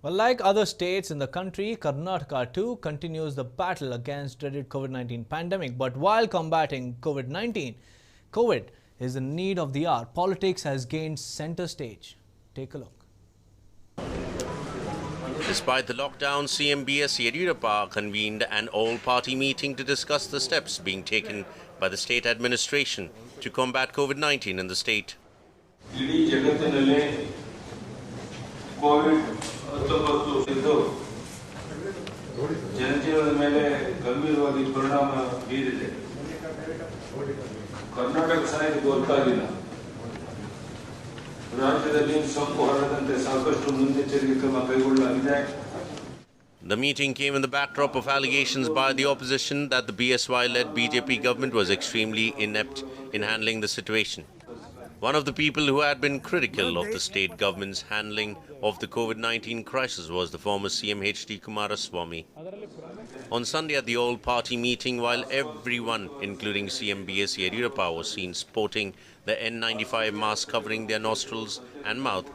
Well, like other states in the country, Karnataka too continues the battle against dreaded COVID-19 pandemic. But while combating COVID is the need of the hour. Politics has gained center stage. Take a look. Despite the lockdown, CM BSY convened an all-party meeting to discuss the steps being taken by the state administration to combat COVID-19 in the state. ಜನಜೀವನದ ಮೇಲೆ ಗಂಭೀರವಾಗಿ ಪರಿಣಾಮ ಬೀರಿದೆ. ಕರ್ನಾಟಕ ಸಹ ಇದು ಗೊತ್ತಾಗಿಲ್ಲ. ರಾಜ್ಯದಲ್ಲಿ ಸೋಂಕು ಹರಡದಂತೆ ಸಾಕಷ್ಟು ಮುನ್ನೆಚ್ಚರಿಕೆ ಕ್ರಮ ಕೈಗೊಳ್ಳಲಾಗಿದೆ. The meeting came in the backdrop of allegations by the opposition that the BSY-led BJP government was extremely inept in handling the situation. One of the people who had been critical of the state government's handling of the COVID-19 crisis was the former CM H.D. Kumaraswamy. On Sunday at the all-party meeting, while everyone, including CM BSY, was seen sporting the N95 mask covering their nostrils and mouth,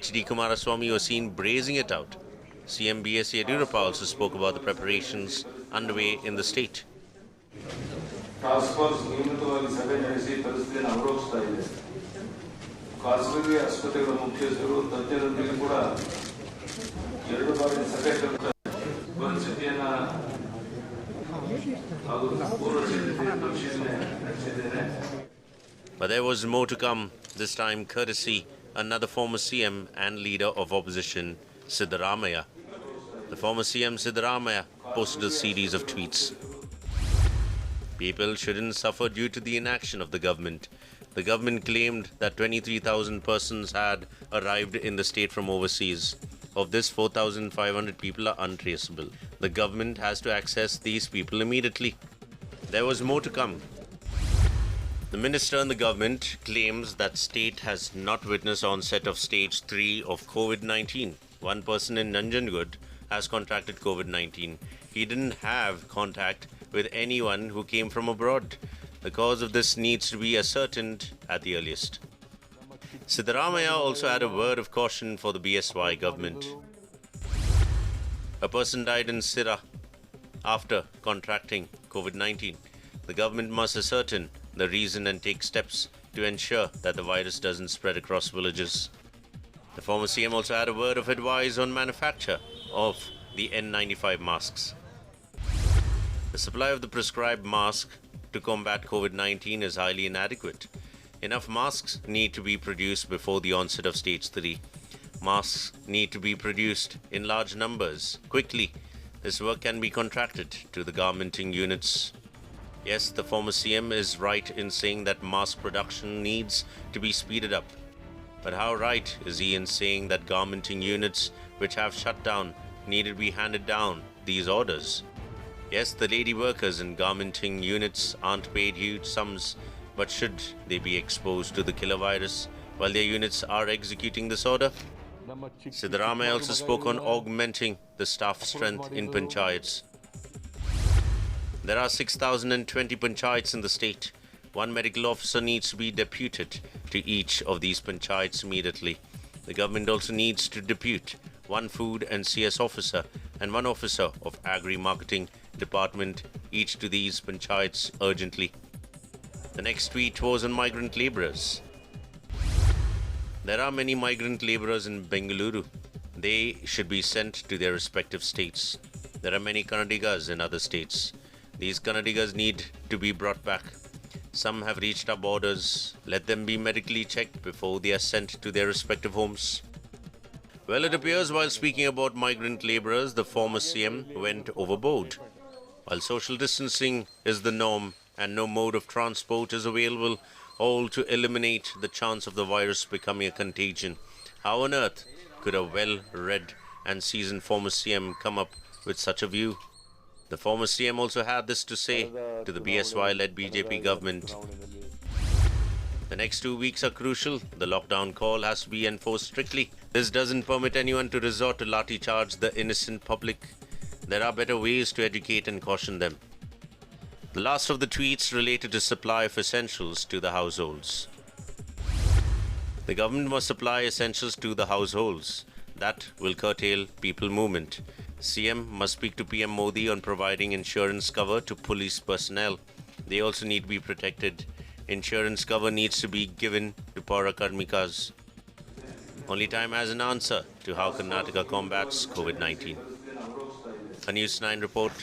H.D. Kumaraswamy was seen brazing it out. CM BSY also spoke about the preparations underway in the state. Task force ನಿಯಮಿತವಾಗಿ ಸಭೆ ನಡೆಸಿ ಪರಿಸ್ಥಿತಿಯನ್ನು ಅವಲೋಕಿಸ್ತಾ ಇದೆ. ಖಾಸಗಿ ಆಸ್ಪತ್ರೆಗಳ ಮುಖ್ಯಸ್ಥರು ತಜ್ಞರೊಂದಿಗೆ ಕೂಡ 2 ಬಾರಿ ಸಭೆ ಪರಿಸ್ಥಿತಿಯನ್ನು ಹಾಗೂ ಪೂರ್ವ ಸಿದ್ಧತೆ ಪರಿಶೀಲನೆ ನಡೆಸಿದ್ದೇನೆ. But there was more to come, this time courtesy another former CM and leader of opposition, Siddaramaiah. The former CM Siddaramaiah posted a series of tweets. People shouldn't suffer due to the inaction of the government. The government claimed that 23,000 persons had arrived in the state from overseas. Of this, 4,500 people are untraceable. The government has to access these people immediately. There was more to come. The minister in the government claims that state has not witnessed onset of stage 3 of COVID-19. One person in Nanjangud has contracted COVID-19. He didn't have contact with anyone who came from abroad. The cause of this needs to be ascertained at the earliest. Siddaramaiah also had a word of caution for the BSY government. A person died in Sirra after contracting COVID-19. The government must ascertain the reason and take steps to ensure that the virus doesn't spread across villages. The former CM also had a word of advice on manufacture of the N95 masks. The supply of the prescribed mask to combat COVID-19 is highly inadequate. Enough masks need to be produced before the onset of stage 3. Masks need to be produced in large numbers, quickly. This work can be contracted to the garmenting units. Yes, the former CM is right in saying that mask production needs to be speeded up. But how right is he in saying that garmenting units which have shut down need to be handed down these orders? Yes, the lady workers in garmenting units aren't paid huge sums, but should they be exposed to the killer virus while their units are executing this order? Siddaramaiah also spoke on augmenting the staff strength in panchayats. There are 6,020 panchayats in the state. One medical officer needs to be deputed to each of these panchayats immediately. The government also needs to depute one food and CS officer and one officer of agri-marketing department each to these panchayats urgently. The next tweet was on migrant labourers. There are many migrant labourers in Bengaluru. They should be sent to their respective states. There are many Kannadigas in other states. These Kannadigas need to be brought back. Some have reached our borders. Let them be medically checked before they are sent to their respective homes. Well, it appears while speaking about migrant labourers, the former CM went overboard. While social distancing is the norm and no mode of transport is available, all to eliminate the chance of the virus becoming a contagion, how on earth could a well-read and seasoned former CM come up with such a view? The former CM also had this to say to the BSY-led BJP government. The next 2 weeks are crucial. The lockdown call has to be enforced strictly. This doesn't permit anyone to resort to lathi charge the innocent public. There are better ways to educate and caution them. The last of the tweets related to supply of essentials to the households. The government must supply essentials to the households. That will curtail people movement. CM must speak to PM Modi on providing insurance cover to police personnel. They also need to be protected. Insurance cover needs to be given to Paura Karmikas. Only time has an answer to how Karnataka combats COVID-19. A News 9 report.